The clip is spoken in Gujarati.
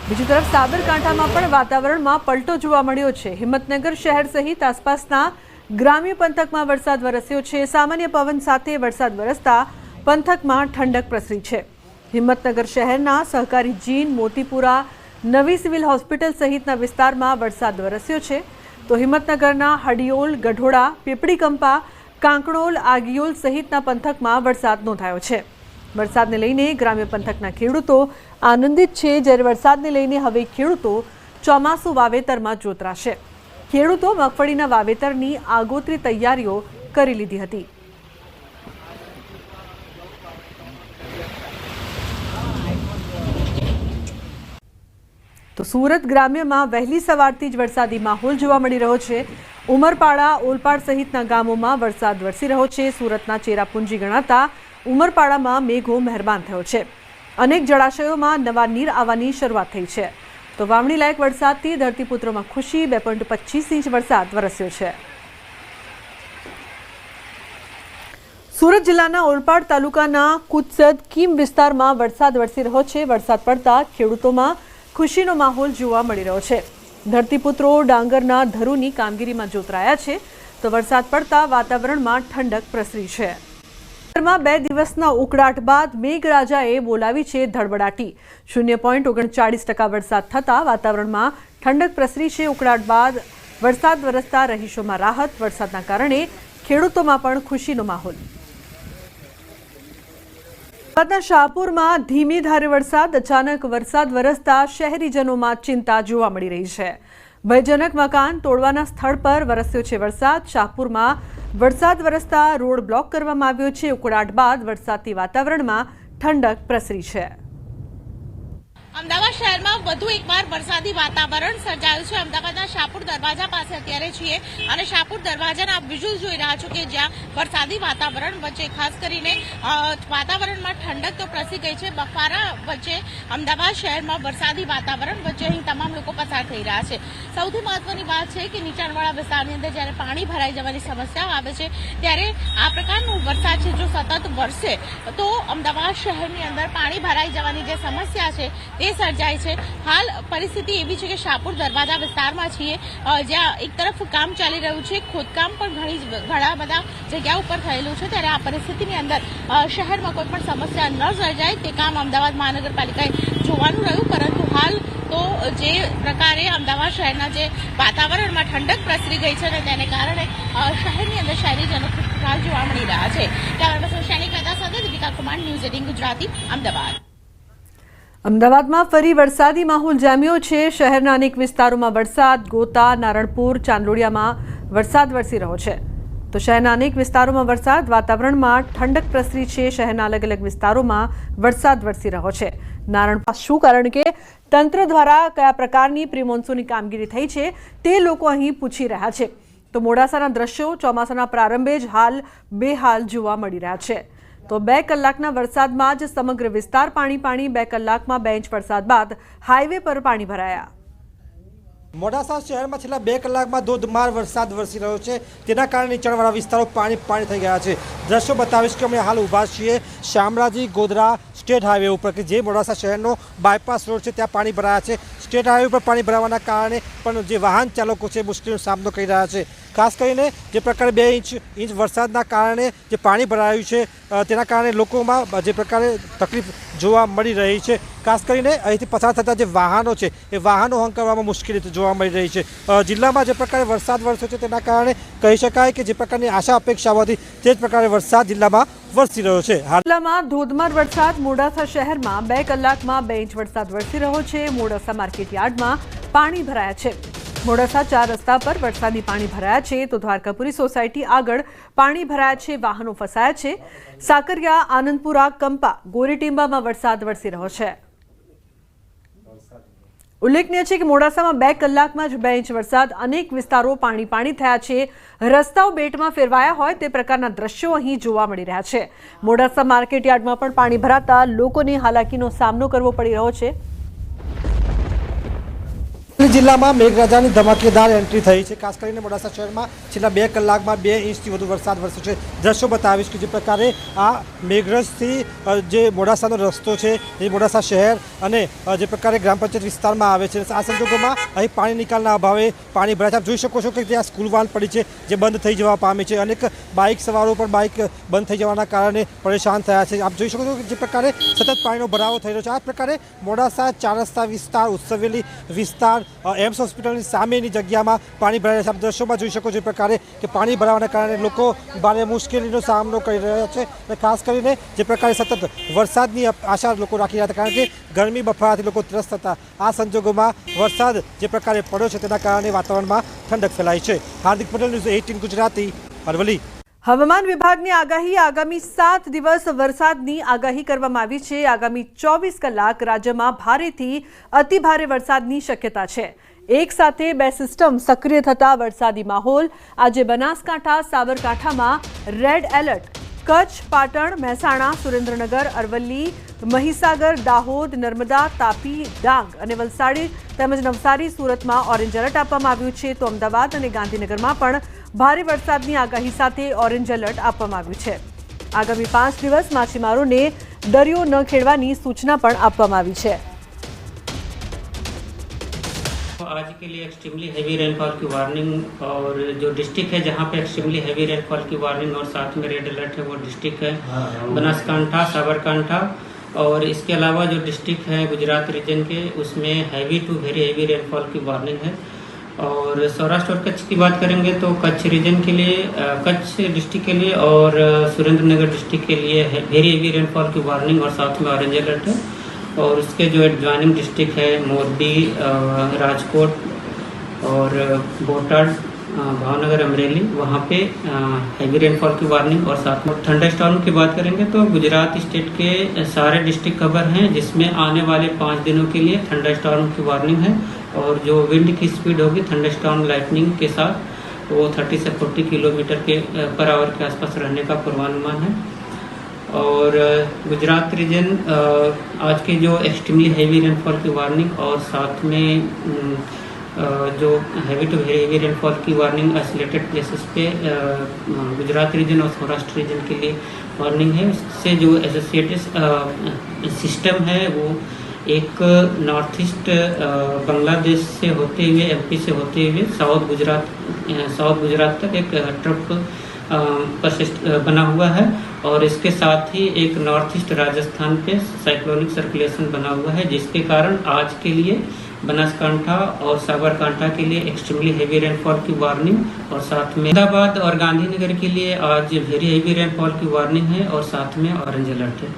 બીજી તરફ સાબરકાંઠામાં પણ વાતાવરણમાં પલટો જોવા મળ્યો છે। હિંમતનગર શહેર સહિત આસપાસના ગ્રામ્ય પંથકમાં વરસાદ વરસ્યો છે। સામાન્ય પવન સાથે વરસાદ વરસતા પંથકમાં ઠંડક પ્રસરી છે। હિંમતનગર શહેરના સહકારી જીન, મોતીપુરા, નવી સિવિલ હોસ્પિટલ સહિતના વિસ્તારમાં વરસાદ વરસ્યો છે। તો હિંમતનગરના હડિયોલ, ગઢોડા, પીપળીકંપા, કાંકણોલ, આગિયોલ સહિતના પંથકમાં વરસાદ નોંધાયો છે। વરસાદને લઈને ગ્રામ્ય પંથકના ખેડૂતો આનંદિત છે, જ્યારે વરસાદને લઈને હવે ખેડૂતો ચોમાસુ વાવેતરમાં જોતરાશે। ખેડૂતો મગફળીના વાવેતરની આગોતરી તૈયારીઓ કરી લીધી હતી। તો સુરત ગ્રામ્યમાં વહેલી સવારથી જ વરસાદી માહોલ જોવા મળી રહ્યો છે। ઉમરપાડા, ઓલપાડ સહિતના ગામોમાં વરસાદ વરસી રહ્યો છે। સુરતના ચેરાપુંજી ગણાતા ઉમરપાડામાં મેઘો મહેરબાન થયો છે। અનેક જળાશયોમાં નવા નીર આવવાની શરૂઆત થઈ છે। તો વાવણી લાયક વરસાદથી ધરતીપુત્રોમાં ખુશી। 2.25 ઇંચ વરસાદ વરસ્યો છે। સુરત જિલ્લાના ઓલપાડ તાલુકાના કુત્સદ કીમ વિસ્તારમાં વરસાદ વરસી રહ્યો છે। વરસાદ પડતા ખેડૂતોમાં ખુશીનો માહોલ જોવા મળી રહ્યો છે। ધરતીપુત્રો ડાંગરના ધરુની કામગીરીમાં જોતરાયા છે। તો વરસાદ પડતા વાતાવરણમાં ઠંડક પ્રસરી છે। 2 દિવસના ઉકળાટ બાદ મેઘરાજાએ બોલાવી છે ધડબડાટી। 0.39% વરસાદ થતા વાતાવરણમાં ઠંડક પ્રસરી છે। ઉકળાટ બાદ વરસાદ વરસતા રહીશોમાં રાહત। વરસાદના કારણે ખેડૂતોમાં પણ ખુશીનો માહોલ। અમદાવાદના શાહપુરમાં ધીમી ધારે વરસાદ। અચાનક વરસાદ વરસતા શહેરીજનોમાં ચિંતા જોવા મળી રહી છે। ભયજનક મકાન તોડવાના સ્થળ પર વરસ્યો છે વરસાદ। શાહપુરમાં વરસાદ વરસતા રોડ બ્લોક કરવામાં આવ્યો છે। ઉકળાટ બાદ વરસાદથી વાતાવરણમાં ઠંડક પ્રસરી છે। અમદાવાદ શહેરમાં વધુ એકવાર વરસાદી વાતાવરણ સર્જાયું છે। અમદાવાદના શાહપુર દરવાજા પાસે અત્યારે છીએ અને શાહપુર દરવાજાના આપ વિઝ્યુઅલ જોઈ રહ્યા છો કે જ્યાં વરસાદી વાતાવરણ વચ્ચે ખાસ કરીને વાતાવરણમાં ઠંડક તો પ્રસરી ગઈ છે। બફારા વચ્ચે અમદાવાદ શહેરમાં વરસાદી વાતાવરણ વચ્ચે અહીં તમામ લોકો પસાર થઈ રહ્યા છે। સૌથી મહત્વની વાત છે કે નીચાણવાળા વિસ્તારની અંદર જ્યારે પાણી ભરાઈ જવાની સમસ્યાઓ આવે છે ત્યારે આ પ્રકારનો વરસાદ છે જો સતત વરસે તો અમદાવાદ શહેરની અંદર પાણી ભરાઈ જવાની જે સમસ્યા છે તે સર્જાય છે। હાલ પરિસ્થિતિ એવી છે કે શાહપુર દરવાજા વિસ્તારમાં છીએ જ્યાં એક તરફ કામ ચાલી રહ્યું છે, ખોદકામ પણ ઘણા બધા જગ્યા ઉપર થયેલું છે। ત્યારે આ પરિસ્થિતિની અંદર શહેરમાં કોઈ પણ સમસ્યા ન સર્જાય તે કામ અમદાવાદ મહાનગરપાલિકાએ જોવાનું રહ્યું। પરંતુ હાલ તો જે પ્રકારે અમદાવાદ શહેરના જે વાતાવરણમાં ઠંડક પ્રસરી ગઈ છે ને તેને કારણે શહેરની અંદર શહેરીજનો ખુશહાલ જોવા મળી રહ્યા છે। કેમેરા પર્સન શૈનિક મહેતા સાથે દીપિકા કુમાર, ન્યૂઝ 18 ગુજરાતી, અમદાવાદ। અમદાવાદમાં ફરી વરસાદી માહોલ જામ્યો છે। શહેરના અનેક વિસ્તારોમાં વરસાદ। ગોતા, નારણપુર, ચાંદલોડિયામાં વરસાદ વરસી રહ્યો છે। તો શહેરના અનેક વિસ્તારોમાં વરસાદ। વાતાવરણમાં ઠંડક પ્રસરી છે। શહેરના અલગ અલગ વિસ્તારોમાં વરસાદ વરસી રહ્યો છે। નારણપુર શું કારણ કે તંત્ર દ્વારા કયા પ્રકારની પ્રી મોન્સૂનની કામગીરી થઈ છે તે લોકો અહીં પૂછી રહ્યા છે। તો મોડાસાના દ્રશ્યો ચોમાસાના પ્રારંભે જ હાલ બેહાલ જોવા મળી રહ્યા છે। તો 2 કલાકના વરસાદમાં જ સમગ્ર વિસ્તાર પાણી। 2 કલાકમાં 2 ઇંચ વરસાદ બાદ હાઈવે પર પાણી ભરાયા। મોડાસા શહેરમાં છેલ્લા 2 કલાકમાં ધોધમાર વરસાદ વરસી રહ્યો છે। તેના કારણે નીચાણવાળા વિસ્તારો પાણી થઈ ગયા છે। દ્રશ્યો બતાવીશ કે અમે હાલ ઊભા છીએ શામળાજી ગોધરા સ્ટેટ હાઈવે ઉપર કે જે મોડાસા શહેરનો બાયપાસ રોડ છે ત્યાં પાણી ભરાયા છે। સ્ટેટ હાઈવે પર પાણી ભરાવાના કારણે પણ જે વાહન ચાલકો છે મુશ્કેલીનો સામનો કરી રહ્યા છે। ખાસ કરીને જે પ્રકારે 2 ઇંચ વરસાદના કારણે જે પાણી ભરાયું છે તેના કારણે લોકોમાં જે પ્રકારે તકલીફ જોવા મળી રહી છે। ખાસ કરીને અહીંથી પસાર થતા જે વાહનો છે એ વાહનો હંકારવામાં મુશ્કેલી જોવા મળી રહી છે। જિલ્લામાં જે પ્રકારે વરસાદ વરસ્યો છે તેના કારણે કહી શકાય કે જે પ્રકારની આશા અપેક્ષાઓ હતી તે જ પ્રકારે વરસાદ જિલ્લામાં વરસી રહ્યો છે। જિલ્લામાં ધોધમાર વરસાદ। મોડાસા શહેરમાં 2 કલાકમાં 2 ઇંચ વરસાદ વરસી રહ્યો છે। મોડાસા માર્કેટ યાર્ડમાં પાણી ભરાયા છે। મોડાસા 4 રસ્તા પર વરસાદી પાણી ભરાયા છે। તો દ્વારકાપુરી સોસાયટી આગળ પાણી ભરાયા છે। વાહનો ફસાયા છે। સાકરિયા, આનંદપુરા, કંપા, ગોરીટીંબામાં વરસાદ વરસી રહ્યો છે। ઉલ્લેખનીય છે કે મોડાસામાં 2 કલાકમાં જ 2 ઇંચ વરસાદ। અનેક વિસ્તારો પાણી થયા છે। રસ્તાઓ બેટમાં ફેરવાયા હોય તે પ્રકારના દ્રશ્યો અહીં જોવા મળી રહ્યા છે। મોડાસા માર્કેટ યાર્ડમાં પણ પાણી ભરાતા લોકોને હાલાકીનો સામનો કરવો પડી રહ્યો છે। જિલ્લામાં મેઘરાજાની ધમાકેદાર એન્ટ્રી થઈ છે. ખાસ કરીને મોડાસા શહેરમાં છેલ્લા 2 કલાકમાં 2 ઇંચથી વધુ વરસાદ વરસ્યો છે. દ્રશ્યો બતાવીશ કે જે પ્રકારે આ મેઘરજથી જે મોડાસાનો રસ્તો છે એ મોડાસા શહેર અને જે પ્રકારે ગ્રામ પંચાયત વિસ્તારમાં આવે છે, આ સંજોગોમાં અહીં પાણી નિકાલના અભાવે પાણી ભરાય છે. આપ જોઈ શકો છો કે ત્યાં સ્કૂલ વાન પડી છે જે બંધ થઈ જવા પામી છે. અનેક બાઇક સવારો પણ બાઇક બંધ થઈ જવાના કારણે પરેશાન થયા છે. આપ જોઈ શકો છો કે જે પ્રકારે સતત પાણીનો ભરાવો થઈ રહ્યો છે. આ પ્રકારે મોડાસા 4 રસ્તા વિસ્તાર, ઉત્સવેલી વિસ્તાર, એમ્સ હોસ્પિટલની સામેની જગ્યામાં પાણી ભરાય છે. આપ દ્રશ્યોમાં જોઈ શકો છો એ પ્રકારે કે પાણી ભરાવાના કારણે લોકો ભારે મુશ્કેલીનો સામનો કરી રહ્યા છે. અને ખાસ કરીને જે પ્રકારે સતત વરસાદની આશા લોકો રાખી રહ્યા હતા, કારણ કે ગરમી બફારાથી લોકો ત્રસ્ત હતા. આ સંજોગોમાં વરસાદ જે પ્રકારે પડ્યો છે તેના કારણે વાતાવરણમાં ઠંડક ફેલાઈ છે. હાર્દિક પટેલ, ન્યૂઝ 18 ગુજરાતી, અરવલ્લી. હવામાન વિભાગની આગાહી. આગામી 7 દિવસ વરસાદની આગાહી કરવામાં આવી છે. આગામી 24 કલાક રાજ્યમાં ભારેથી અતિભારે વરસાદની શક્યતા છે. એક સાથે 2 સિસ્ટમ સક્રિય થતા વરસાદી માહોલ. આજે બનાસકાંઠા, સાબરકાંઠામાં રેડ એલર્ટ. કચ્છ, પાટણ, મહેસાણા, સુરેન્દ્રનગર, અરવલ્લી, મહીસાગર, દાહોદ, નર્મદા, તાપી, ડાંગ અને વલસાડ તેમજ નવસારી, સુરતમાં ઓરેન્જ એલર્ટ આપવામાં આવ્યું છે. તો અમદાવાદ અને ગાંધીનગરમાં પણ ભારે વરસાદની આગાહી સાથે ઓરેન્જ એલર્ટ આપવામાં આવ્યું છે. આગામી 5 દિવસ માછીમારોને દરિયો ન ખેડવાની સૂચના પણ આપવામાં આવી છે. आज के लिए एक्सट्रीमली हैवी रेनफॉल की वार्निंग और जो डिस्ट्रिक्ट है जहाँ पे एक्सट्रीमली हैवी रेनफॉल की वार्निंग और साथ में रेड अलर्ट है वो डिस्ट्रिक्ट है बनासकांठा, साबरकांठा और इसके अलावा जो डिस्ट्रिक्ट है गुजरात रीजन के उसमें heavy to very heavy rainfall की वार्निंग है. और सौराष्ट्र और कच्छ की बात करेंगे तो कच्छ रीजन के लिए, कच्छ डिस्ट्रिक्ट के लिए और सुरेंद्रनगर डिस्ट्रिक्ट के लिए वेरी हैवी रेनफॉल की वार्निंग और साथ में ऑरेंज अलर्ट है. और उसके जो एडजॉइनिंग डिस्ट्रिक्ट है मोरबी, राजकोट और बोटाड, भावनगर, अमरेली, वहाँ पे हैवी रेनफॉल की वार्निंग और साथ में थंडर स्टॉर्म की बात करेंगे तो गुजरात स्टेट के सारे डिस्ट्रिक्ट कवर हैं जिसमें आने वाले 5 दिनों के लिए थंडर स्टॉर्म की वार्निंग है. और जो विंड की स्पीड होगी थंडर स्टॉर्म लाइटनिंग के साथ वो 30 से 40 किलोमीटर के पर आवर के आसपास रहने का पूर्वानुमान है. और गुजरात रीजन आज के जो एक्सट्रीमली हैवी रेनफॉल की वार्निंग और साथ में जो heavy to very heavy rainfall की वार्निंग आइसोलेटेड प्लेसेस पे गुजरात रीजन और सौराष्ट्र रीजन के लिए वार्निंग है. इससे जो एसोसिएटेड सिस्टम है वो एक नॉर्थ ईस्ट बांग्लादेश से होते हुए, एमपी से होते हुए साउथ गुजरात तक एक ट्रफ बना हुआ है. और इसके साथ ही एक नॉर्थ ईस्ट राजस्थान पे साइक्लोनिक सर्कुलेशन बना हुआ है जिसके कारण आज के लिए बनासकांठा और साबरकांठा के लिए एक्सट्रीमली हैवी रेनफॉल की वार्निंग और साथ में अहमदाबाद और गांधीनगर के लिए आज वेरी हैवी रेनफॉल की वार्निंग है और साथ में ऑरेंज अलर्ट है.